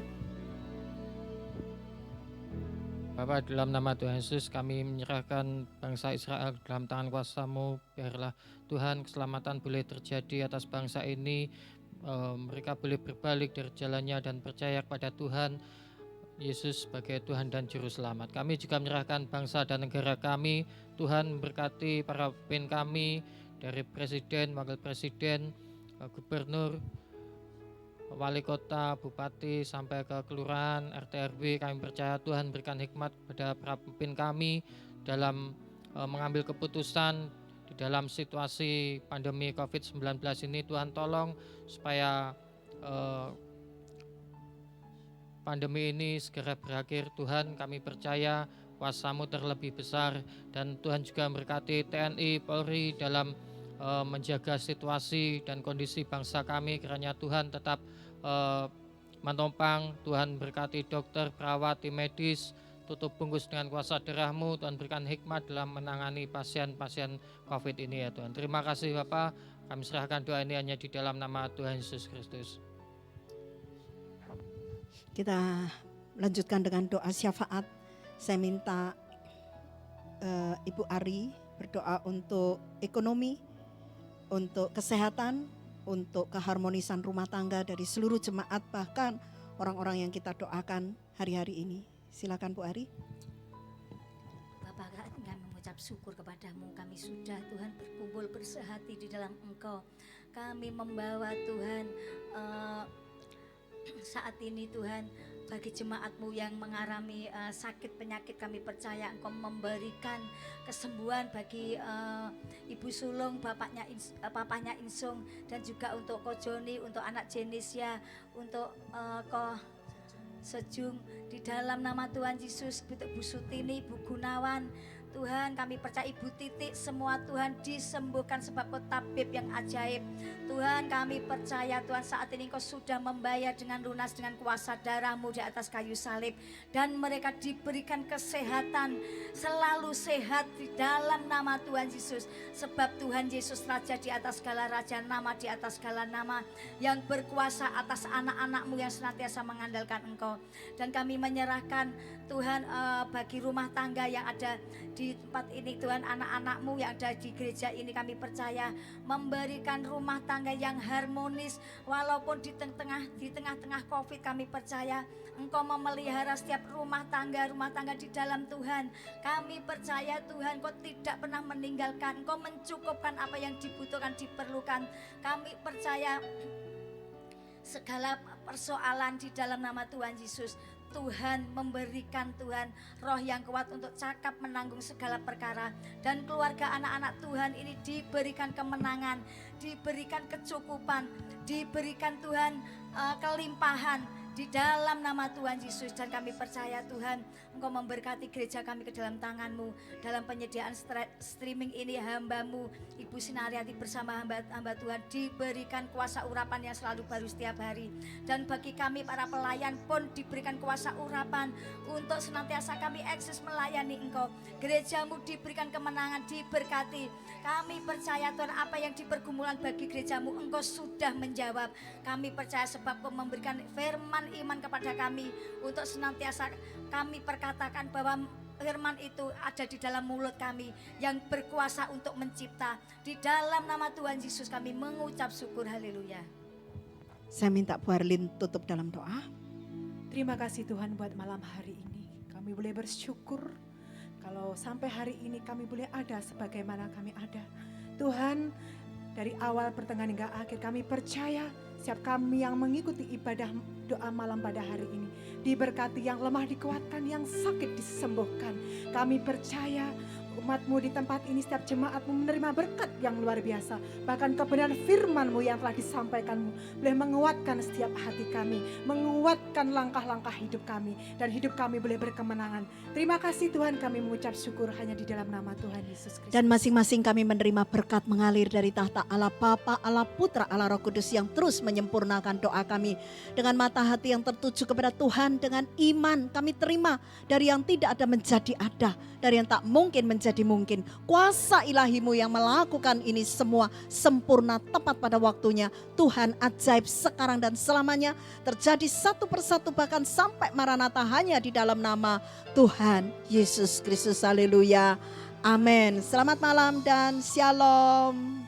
Bapa, dalam nama Tuhan Yesus kami menyerahkan bangsa Israel dalam tangan kuasa-Mu. Biarlah Tuhan keselamatan boleh terjadi atas bangsa ini. Mereka boleh berbalik dari jalannya dan percaya kepada Tuhan Yesus sebagai Tuhan dan Juru Selamat. Kami juga menyerahkan bangsa dan negara kami. Tuhan memberkati para pemimpin kami, dari Presiden, Wakil Presiden, Gubernur, Wali Kota, Bupati, sampai ke Kelurahan, RT RW. Kami percaya Tuhan berikan hikmat kepada para pemimpin kami dalam mengambil keputusan di dalam situasi pandemi COVID-19 ini. Tuhan tolong supaya pandemi ini segera berakhir. Tuhan, kami percaya kuasa-Mu terlebih besar, dan Tuhan juga memberkati TNI, Polri dalam menjaga situasi dan kondisi bangsa kami. Kiranya Tuhan tetap menopang. Tuhan berkati dokter, perawat, tim medis, tutup bungkus dengan kuasa darah-Mu. Tuhan berikan hikmat dalam menangani pasien-pasien COVID ini ya Tuhan. Terima kasih Bapa. Kami serahkan doa ini hanya di dalam nama Tuhan Yesus Kristus. Kita lanjutkan dengan doa syafaat Saya minta Ibu Ari berdoa untuk ekonomi, untuk kesehatan, untuk keharmonisan rumah tangga dari seluruh jemaat, bahkan orang-orang yang kita doakan hari-hari ini. Silakan Bu Ari. Bapak, kami mengucap syukur kepadamu. Kami sudah Tuhan berkumpul bersehati di dalam Engkau. Kami membawa Tuhan saat ini Tuhan, bagi jemaatmu yang mengalami sakit penyakit, kami percaya Engkau memberikan kesembuhan bagi Ibu Sulung, papanya Insung, dan juga untuk Ko Joni, untuk anak Jenisya, untuk Ko Sejung, di dalam nama Tuhan Yesus. Untuk Bu Sutini, Bu Gunawan, Tuhan kami percaya Ibu Titik, semua Tuhan disembuhkan sebab Kau tabib yang ajaib. Tuhan kami percaya Tuhan saat ini Kau sudah membayar dengan lunas dengan kuasa darah-Mu di atas kayu salib. Dan mereka diberikan kesehatan, selalu sehat di dalam nama Tuhan Yesus. Sebab Tuhan Yesus Raja di atas segala raja, nama di atas segala nama, yang berkuasa atas anak-anak-Mu yang senantiasa mengandalkan Engkau. Dan kami menyerahkan Tuhan bagi rumah tangga yang ada di tempat ini Tuhan, anak-anak-Mu yang ada di gereja ini, kami percaya memberikan rumah tangga yang harmonis. Walaupun di tengah-tengah COVID, kami percaya Engkau memelihara setiap rumah tangga di dalam Tuhan. Kami percaya Tuhan Kau tidak pernah meninggalkan, Engkau mencukupkan apa yang dibutuhkan, diperlukan. Kami percaya segala persoalan di dalam nama Tuhan Yesus, Tuhan memberikan Tuhan roh yang kuat untuk cakap menanggung segala perkara. Dan keluarga anak-anak Tuhan ini diberikan kemenangan, diberikan kecukupan, diberikan Tuhan kelimpahan di dalam nama Tuhan Yesus. Dan kami percaya Tuhan Engkau memberkati gereja kami ke dalam tangan-Mu. Dalam penyediaan streaming ini hamba-Mu Ibu Sinariati bersama hamba Tuhan diberikan kuasa urapan yang selalu baru setiap hari. Dan bagi kami para pelayan pun diberikan kuasa urapan untuk senantiasa kami eksis melayani Engkau. Gereja-Mu diberikan kemenangan, diberkati. Kami percaya Tuhan apa yang dipergumulan bagi gereja-Mu Engkau sudah menjawab. Kami percaya sebab Kau memberikan firman iman kepada kami untuk senantiasa kami perkatakan bahwa firman itu ada di dalam mulut kami yang berkuasa untuk mencipta. Di dalam nama Tuhan Yesus kami mengucap syukur, haleluya. Saya minta Bu Arlin tutup dalam doa. Terima kasih Tuhan buat malam hari ini. Kami boleh bersyukur kalau sampai hari ini kami boleh ada sebagaimana kami ada. Tuhan, dari awal pertengahan hingga akhir kami percaya setiap kami yang mengikuti ibadah doa malam pada hari ini diberkati, yang lemah dikuatkan, yang sakit disembuhkan. Kami percaya umat-Mu di tempat ini, setiap jemaat-Mu menerima berkat yang luar biasa. Bahkan kebenaran firman-Mu yang telah disampaikan-Mu boleh menguatkan setiap hati kami, menguatkan langkah-langkah hidup kami, dan hidup kami boleh berkemenangan. Terima kasih Tuhan, kami mengucap syukur hanya di dalam nama Tuhan Yesus Kristus. Dan masing-masing kami menerima berkat mengalir dari tahta Allah Bapa, Allah Putra, Allah Roh Kudus yang terus menyempurnakan doa kami. Dengan mata hati yang tertuju kepada Tuhan, dengan iman kami terima dari yang tidak ada menjadi ada, dari yang tak mungkin menjadi mungkin. Kuasa ilahi-Mu yang melakukan ini semua sempurna tepat pada waktunya. Tuhan ajaib sekarang dan selamanya, terjadi satu persatu bahkan sampai Maranatha hanya di dalam nama Tuhan Yesus Kristus. Haleluya. Amin. Selamat malam dan shalom.